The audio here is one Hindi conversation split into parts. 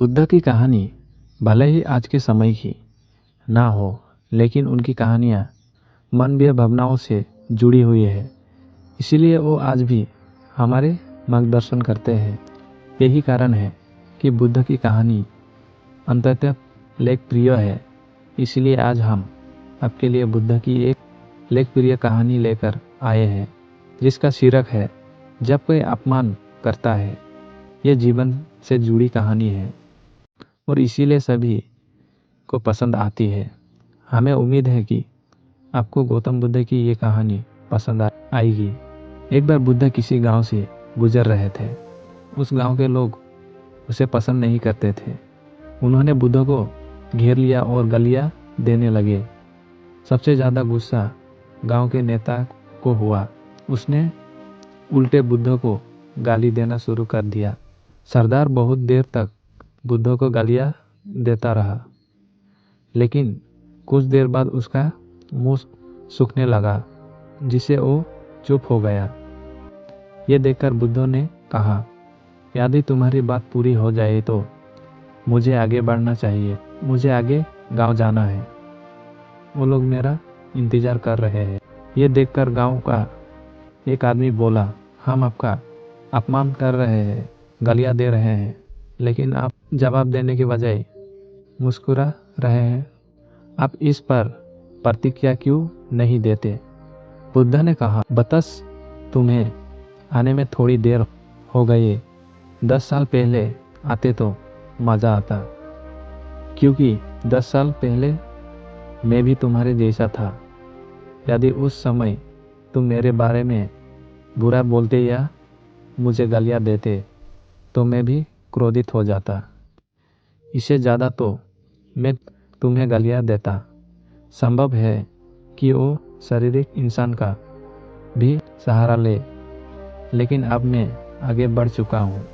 बुद्ध की कहानी भले ही आज के समय की ना हो, लेकिन उनकी कहानियाँ मानवीय भावनाओं से जुड़ी हुई है। इसीलिए वो आज भी हमारे मार्गदर्शन करते हैं। यही कारण है कि बुद्ध की कहानी अंततः लोकप्रिय है। इसलिए आज हम आपके लिए बुद्ध की एक लोकप्रिय कहानी लेकर आए हैं, जिसका शीर्षक है जब कोई अपमान करता है। यह जीवन से जुड़ी कहानी है और इसीलिए सभी को पसंद आती है। हमें उम्मीद है कि आपको गौतम बुद्ध की ये कहानी पसंद आएगी। एक बार बुद्ध किसी गांव से गुजर रहे थे। उस गांव के लोग उसे पसंद नहीं करते थे। उन्होंने बुद्ध को घेर लिया और गालियां देने लगे। सबसे ज़्यादा गुस्सा गांव के नेता को हुआ। उसने उल्टे बुद्ध को गाली देना शुरू कर दिया। सरदार बहुत देर तक बुद्ध को गालियां देता रहा, लेकिन कुछ देर बाद उसका मुंह सूखने लगा, जिससे वो चुप हो गया। ये देखकर बुद्ध ने कहा, यदि तुम्हारी बात पूरी हो जाए तो मुझे आगे बढ़ना चाहिए। मुझे आगे गांव जाना है। वो लोग मेरा इंतजार कर रहे हैं। ये देखकर गांव का एक आदमी बोला, हम आपका अपमान कर रहे हैं, गालियां दे रहे हैं, लेकिन आप जवाब देने के बजाय मुस्कुरा रहे हैं। आप इस पर प्रतिक्रिया क्यों नहीं देते? बुद्ध ने कहा, बस तुम्हें आने में थोड़ी देर हो गई। 10 साल पहले आते तो मज़ा आता, क्योंकि 10 साल पहले मैं भी तुम्हारे जैसा था। यदि उस समय तुम मेरे बारे में बुरा बोलते या मुझे गालियां देते तो मैं भी क्रोधित हो जाता। इससे ज़्यादा तो मैं तुम्हें गालियां देता। संभव है कि वो शारीरिक इंसान का भी सहारा ले, लेकिन अब मैं आगे बढ़ चुका हूँ।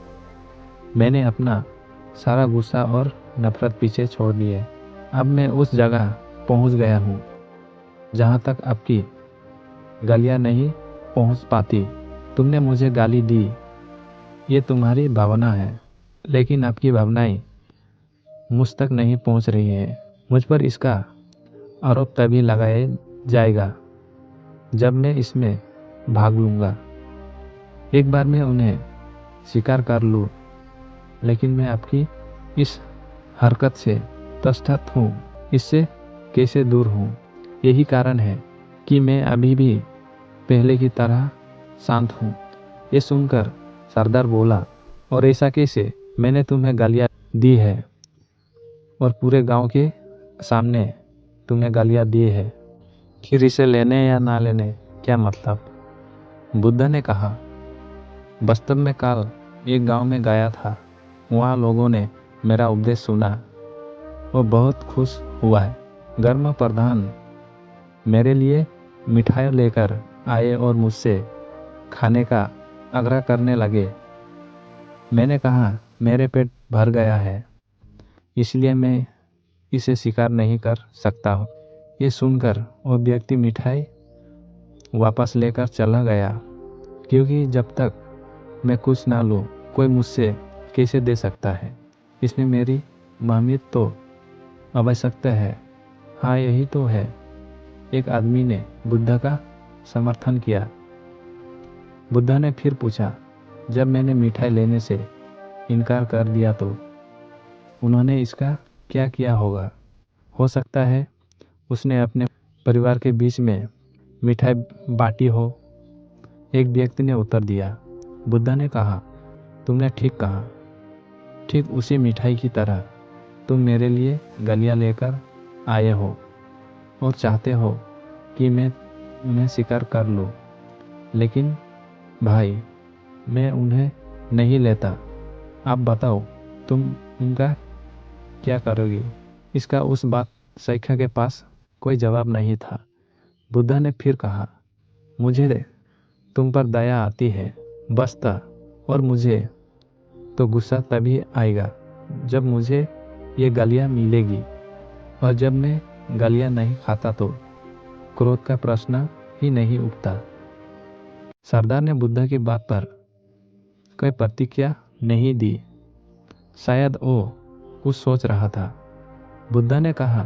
मैंने अपना सारा गुस्सा और नफरत पीछे छोड़ दिए। अब मैं उस जगह पहुँच गया हूँ जहाँ तक आपकी गालियाँ नहीं पहुँच पाती। तुमने मुझे गाली दी, ये तुम्हारी भावना है, लेकिन आपकी भावनाएं मुझ तक नहीं पहुँच रही है। मुझ पर इसका आरोप तभी लगाया जाएगा जब मैं इसमें भाग लूँगा। एक बार मैं उन्हें स्वीकार कर लूँ, लेकिन मैं आपकी इस हरकत से तटस्थ हूँ। इससे कैसे दूर हूँ? यही कारण है कि मैं अभी भी पहले की तरह शांत हूँ। ये सुनकर सरदार बोला, और ऐसा कैसे? मैंने तुम्हें गालियाँ दी है और पूरे गांव के सामने तुम्हें गालियाँ दी है, फिर इसे लेने या ना लेने क्या मतलब? बुद्ध ने कहा, वास्तव में कल एक गांव में गया था। वहाँ लोगों ने मेरा उपदेश सुना। वो बहुत खुश हुआ है। गर्म प्रधान मेरे लिए मिठाई लेकर आए और मुझसे खाने का आग्रह करने लगे। मैंने कहा, मेरे पेट भर गया है, इसलिए मैं इसे स्वीकार नहीं कर सकता हूँ। ये सुनकर वो व्यक्ति मिठाई वापस लेकर चला गया, क्योंकि जब तक मैं कुछ ना लूँ, कोई मुझसे कैसे दे सकता है? इसमें मेरी मामियत तो आवश्यकता है। हाँ, यही तो है। एक आदमी ने बुद्ध का समर्थन किया। बुद्ध ने फिर पूछा, जब मैंने मिठाई लेने से इनकार कर दिया तो उन्होंने इसका क्या किया होगा? हो सकता है उसने अपने परिवार के बीच में मिठाई बांटी हो। एक व्यक्ति ने उत्तर दिया। बुद्ध ने कहा, तुमने ठीक कहा। ठीक उसी मिठाई की तरह तुम मेरे लिए गालियाँ लेकर आए हो और चाहते हो कि मैं उन्हें स्वीकार कर लूँ, लेकिन भाई, मैं उन्हें नहीं लेता। आप बताओ, तुम उनका क्या करोगे? इसका उस बात सैखा के पास कोई जवाब नहीं था। बुद्ध ने फिर कहा, मुझे तुम पर दया आती है, बस और मुझे तो गुस्सा तभी आएगा जब मुझे ये गालियाँ मिलेगी, और जब मैं गालियाँ नहीं खाता तो क्रोध का प्रश्न ही नहीं उठता। सरदार ने बुद्ध की बात पर कोई प्रतिक्रिया नहीं दी। शायद वो कुछ सोच रहा था। बुद्धा ने कहा,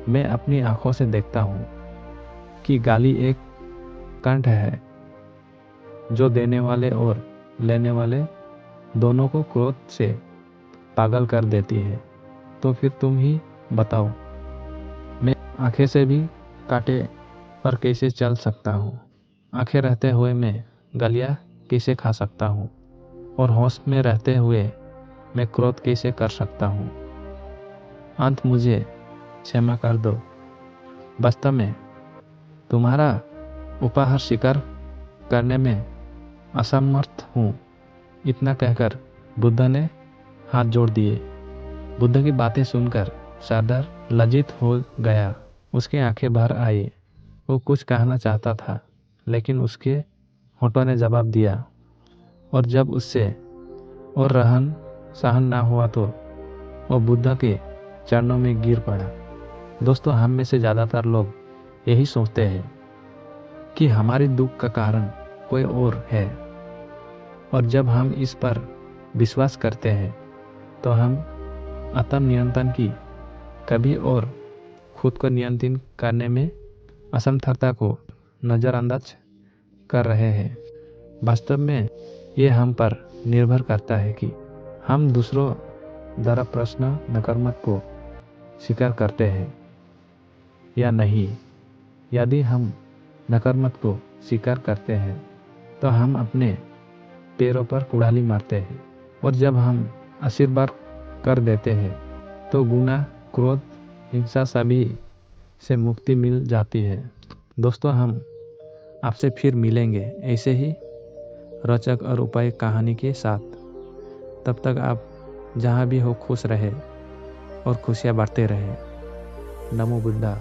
मैं अपनी आंखों से देखता हूँ कि गाली एक कंठ है जो देने वाले और लेने वाले दोनों को क्रोध से पागल कर देती है। तो फिर तुम ही बताओ, मैं आंखें से भी कांटे पर कैसे चल सकता हूँ? आंखें रहते हुए मैं गालियाँ कैसे खा सकता हूँ? और होश में रहते हुए मैं क्रोध कैसे कर सकता हूँ? अंत मुझे क्षमा कर दो। वास्तव में तुम्हारा उपहार स्वीकार करने में असमर्थ हूँ। इतना कहकर बुद्ध ने हाथ जोड़ दिए। बुद्ध की बातें सुनकर सरदार लज्जित हो गया। उसकी आंखें भर आई। वो कुछ कहना चाहता था, लेकिन उसके होठों ने जवाब दिया। और जब उससे और रहन सहन ना हुआ तो वो बुद्ध के चरणों में गिर पड़ा। दोस्तों, हम में से ज़्यादातर लोग यही सोचते हैं कि हमारे दुख का कारण कोई और है, और जब हम इस पर विश्वास करते हैं तो हम आत्म नियंत्रण की कभी और खुद को नियंत्रित करने में असमर्थता को नज़रअंदाज कर रहे हैं। वास्तव में ये हम पर निर्भर करता है कि हम दूसरों द्वारा प्रश्न नकारात्मक को स्वीकार करते हैं या नहीं। यदि हम नकारात्मक को स्वीकार करते हैं तो हम अपने पैरों पर कुल्हाड़ी मारते हैं, और जब हम आशीर्वाद कर देते हैं तो गुनाह, क्रोध, हिंसा सभी से मुक्ति मिल जाती है। दोस्तों, हम आपसे फिर मिलेंगे ऐसे ही रोचक और उपाय कहानी के साथ। तब तक आप जहाँ भी हो खुश रहे और खुशियाँ बांटते रहे। नमो बुद्धा।